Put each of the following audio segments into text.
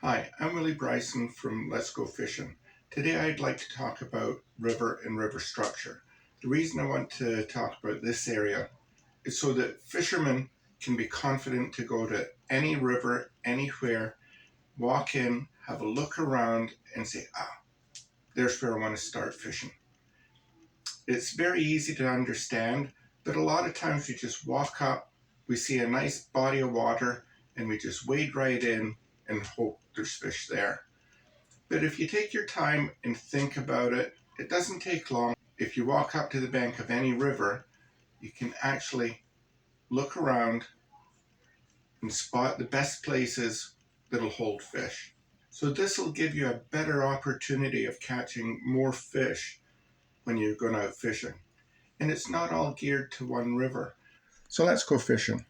Hi, I'm Willie Bryson from Let's Go Fishing. Today I'd like to talk about river and river structure. The reason I want to talk about this area is so that fishermen can be confident to go to any river, anywhere, walk in, have a look around, and say, there's where I want to start fishing. It's very easy to understand, but a lot of times we just walk up, we see a nice body of water, and we just wade right in and hope there's fish there. But if you take your time and think about it, it doesn't take long. If you walk up to the bank of any river, you can actually look around and spot the best places that'll hold fish. So this will give you a better opportunity of catching more fish when you're going out fishing. And it's not all geared to one river. So let's go fishing.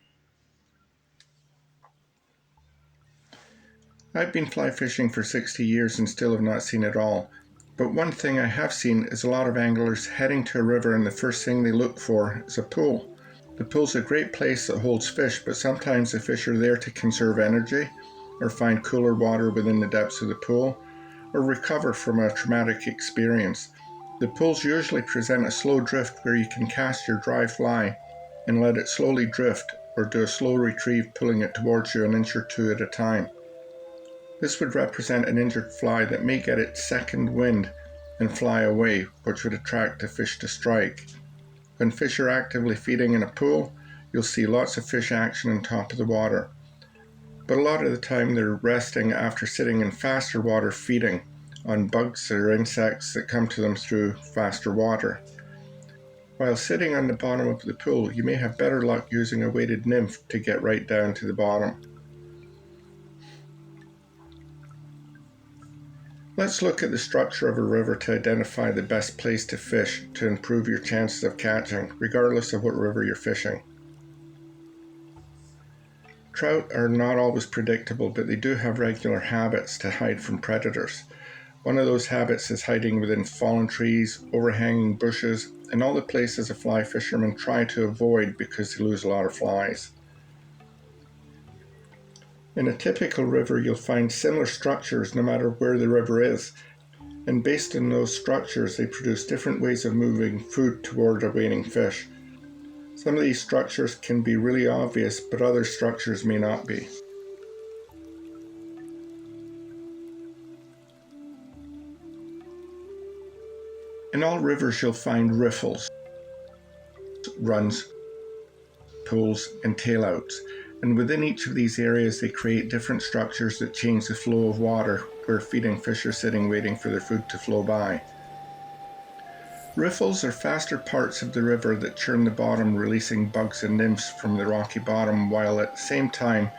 I've been fly fishing for 60 years and still have not seen it all. But one thing I have seen is a lot of anglers heading to a river and the first thing they look for is a pool. The pool's a great place that holds fish, but sometimes the fish are there to conserve energy, or find cooler water within the depths of the pool, or recover from a traumatic experience. The pools usually present a slow drift where you can cast your dry fly and let it slowly drift, or do a slow retrieve pulling it towards you an inch or two at a time. This would represent an injured fly that may get its second wind and fly away, which would attract the fish to strike. When fish are actively feeding in a pool, you'll see lots of fish action on top of the water. But a lot of the time they're resting after sitting in faster water feeding on bugs or insects that come to them through faster water. While sitting on the bottom of the pool, you may have better luck using a weighted nymph to get right down to the bottom. Let's look at the structure of a river to identify the best place to fish to improve your chances of catching, regardless of what river you're fishing. Trout are not always predictable, but they do have regular habits to hide from predators. One of those habits is hiding within fallen trees, overhanging bushes, and all the places a fly fisherman try to avoid because they lose a lot of flies. In a typical river, you'll find similar structures no matter where the river is, and based on those structures, they produce different ways of moving food toward a waiting fish. Some of these structures can be really obvious, but other structures may not be. In all rivers, you'll find riffles, runs, pools, and tailouts, and within each of these areas, they create different structures that change the flow of water where feeding fish are sitting waiting for their food to flow by. Riffles are faster parts of the river that churn the bottom, releasing bugs and nymphs from the rocky bottom while at the same time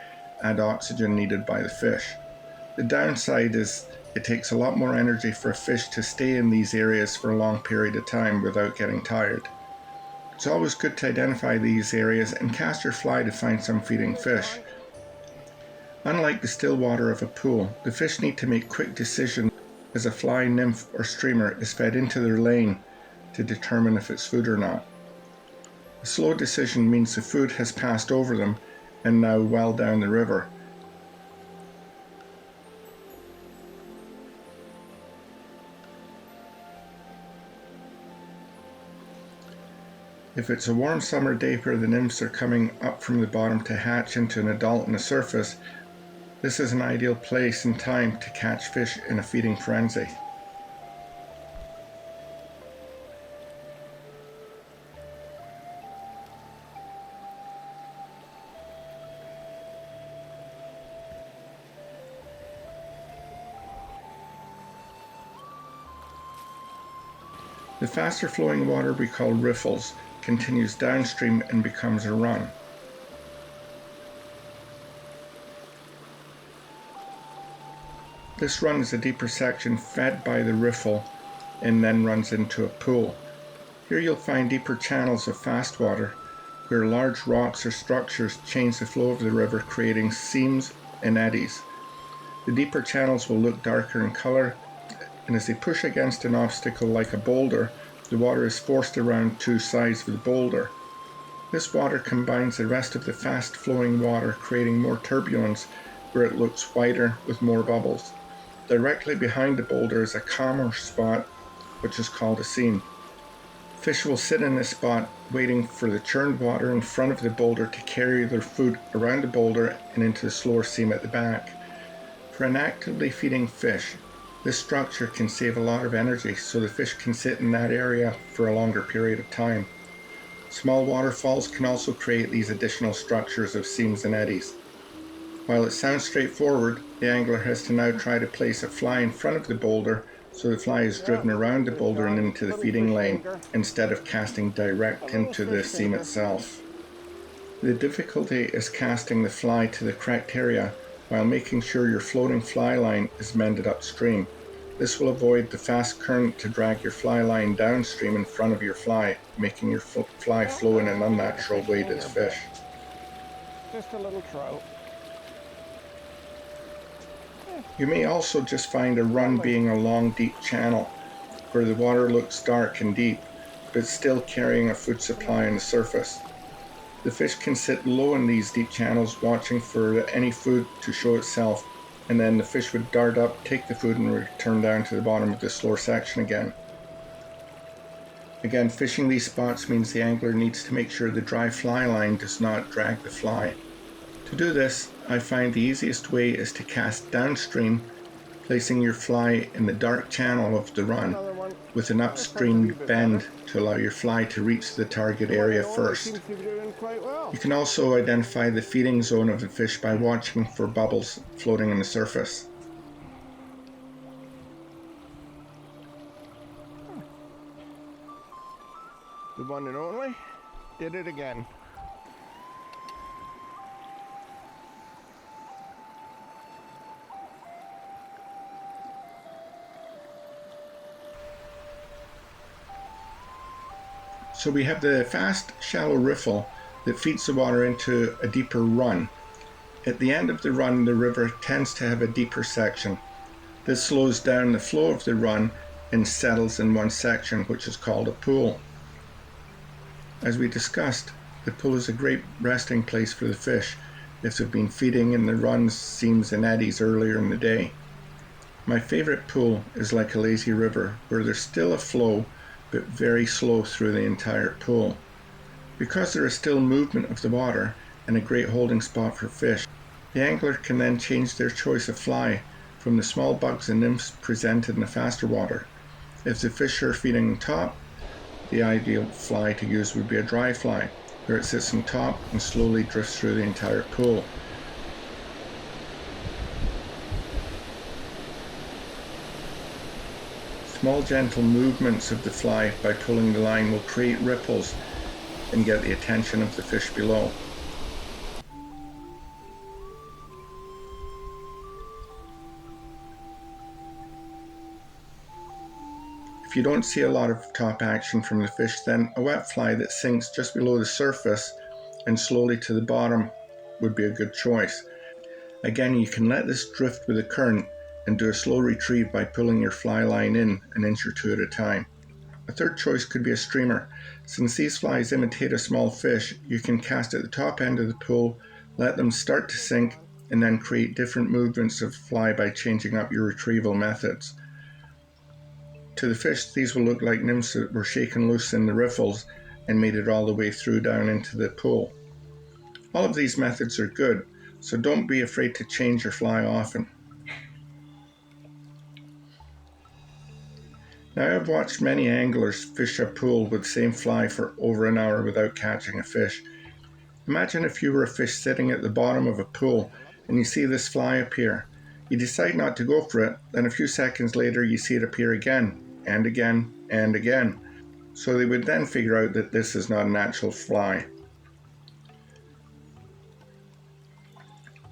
add oxygen needed by the fish. The downside is it takes a lot more energy for a fish to stay in these areas for a long period of time without getting tired. It's always good to identify these areas and cast your fly to find some feeding fish. Unlike the still water of a pool, the fish need to make quick decisions as a fly, nymph, or streamer is fed into their lane to determine if it's food or not. A slow decision means the food has passed over them and now well down the river. If it's a warm summer day where the nymphs are coming up from the bottom to hatch into an adult on the surface, this is an ideal place and time to catch fish in a feeding frenzy. The faster flowing water we call riffles continues downstream and becomes a run. This run is a deeper section fed by the riffle and then runs into a pool. Here you'll find deeper channels of fast water where large rocks or structures change the flow of the river, creating seams and eddies. The deeper channels will look darker in color, and as they push against an obstacle like a boulder, the water is forced around two sides of the boulder. This water combines the rest of the fast-flowing water, creating more turbulence where it looks whiter with more bubbles. Directly behind the boulder is a calmer spot, which is called a seam. Fish will sit in this spot waiting for the churned water in front of the boulder to carry their food around the boulder and into the slower seam at the back. For an actively feeding fish, this structure can save a lot of energy, so the fish can sit in that area for a longer period of time. Small waterfalls can also create these additional structures of seams and eddies. While it sounds straightforward, the angler has to now try to place a fly in front of the boulder so the fly is driven around the boulder and into the feeding lane instead of casting direct into the seam itself. The difficulty is casting the fly to the correct area while making sure your floating fly line is mended upstream. This will avoid the fast current to drag your fly line downstream in front of your fly, making your fly flow in an unnatural way to the fish. Just a little trout. You may also just find a run being a long, deep channel where the water looks dark and deep, but it's still carrying a food supply on the surface. The fish can sit low in these deep channels watching for any food to show itself, and then the fish would dart up, take the food, and return down to the bottom of the slower section again. Again, fishing these spots means the angler needs to make sure the dry fly line does not drag the fly. To do this, I find the easiest way is to cast downstream, placing your fly in the dark channel of the run with an upstream bend to allow your fly to reach the target area first. You can also identify the feeding zone of the fish by watching for bubbles floating on the surface. The one and only did it again. So we have the fast, shallow riffle that feeds the water into a deeper run. At the end of the run, the river tends to have a deeper section. This slows down the flow of the run and settles in one section, which is called a pool. As we discussed, the pool is a great resting place for the fish if they've been feeding in the runs, seams, and eddies earlier in the day. My favorite pool is like a lazy river, where there's still a flow, but very slow through the entire pool. Because there is still movement of the water and a great holding spot for fish, the angler can then change their choice of fly from the small bugs and nymphs presented in the faster water. If the fish are feeding on top, the ideal fly to use would be a dry fly, where it sits on top and slowly drifts through the entire pool. Small gentle movements of the fly by pulling the line will create ripples and get the attention of the fish below. If you don't see a lot of top action from the fish, then a wet fly that sinks just below the surface and slowly to the bottom would be a good choice. Again, you can let this drift with the current and do a slow retrieve by pulling your fly line in an inch or two at a time. A third choice could be a streamer. Since these flies imitate a small fish, you can cast at the top end of the pool, let them start to sink, and then create different movements of fly by changing up your retrieval methods. To the fish, these will look like nymphs that were shaken loose in the riffles and made it all the way through down into the pool. All of these methods are good, so don't be afraid to change your fly often. Now, I've watched many anglers fish a pool with the same fly for over an hour without catching a fish. Imagine if you were a fish sitting at the bottom of a pool and you see this fly appear. You decide not to go for it, then a few seconds later you see it appear again, and again, and again. So they would then figure out that this is not a natural fly.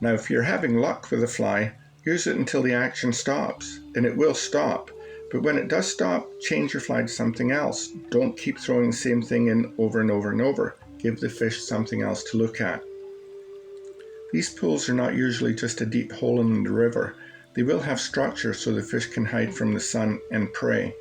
Now, if you're having luck with a fly, use it until the action stops, and it will stop. But when it does stop, change your fly to something else. Don't keep throwing the same thing in over and over and over. Give the fish something else to look at. These pools are not usually just a deep hole in the river. They will have structure so the fish can hide from the sun and prey.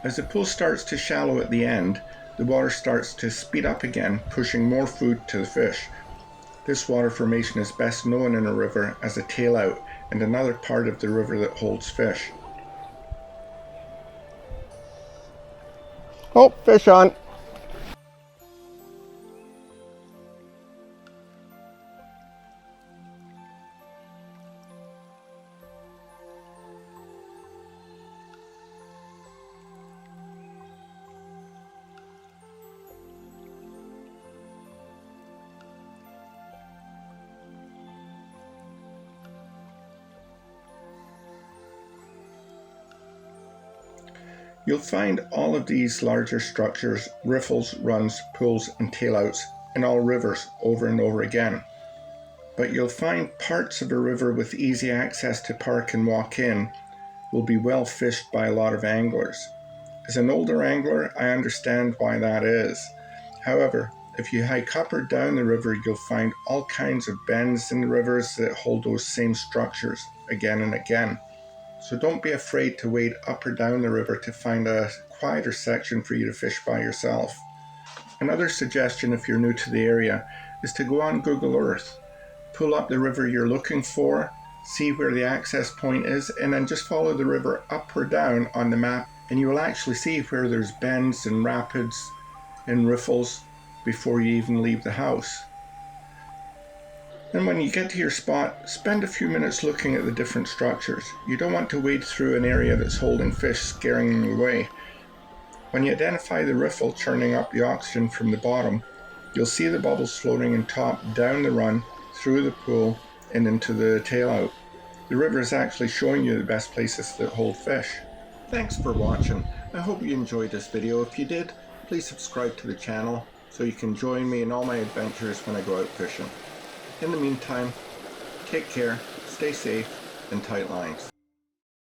As the pool starts to shallow at the end, the water starts to speed up again, pushing more food to the fish. This water formation is best known in a river as a tail out and another part of the river that holds fish. Oh, fish on. You'll find all of these larger structures, riffles, runs, pools, and tailouts in all rivers over and over again. But you'll find parts of a river with easy access to park and walk in will be well fished by a lot of anglers. As an older angler, I understand why that is. However, if you hike up or down the river, you'll find all kinds of bends in the rivers that hold those same structures again and again. So don't be afraid to wade up or down the river to find a quieter section for you to fish by yourself. Another suggestion if you're new to the area is to go on Google Earth. Pull up the river you're looking for, see where the access point is, and then just follow the river up or down on the map, and you will actually see where there's bends and rapids and riffles before you even leave the house. And when you get to your spot, spend a few minutes looking at the different structures. You don't want to wade through an area that's holding fish, scaring them away. When you identify the riffle churning up the oxygen from the bottom, you'll see the bubbles floating in top down the run, through the pool, and into the tailout. The river is actually showing you the best places that hold fish. Thanks for watching. I hope you enjoyed this video. If you did, please subscribe to the channel so you can join me in all my adventures when I go out fishing. In the meantime, take care, stay safe, and tight lines.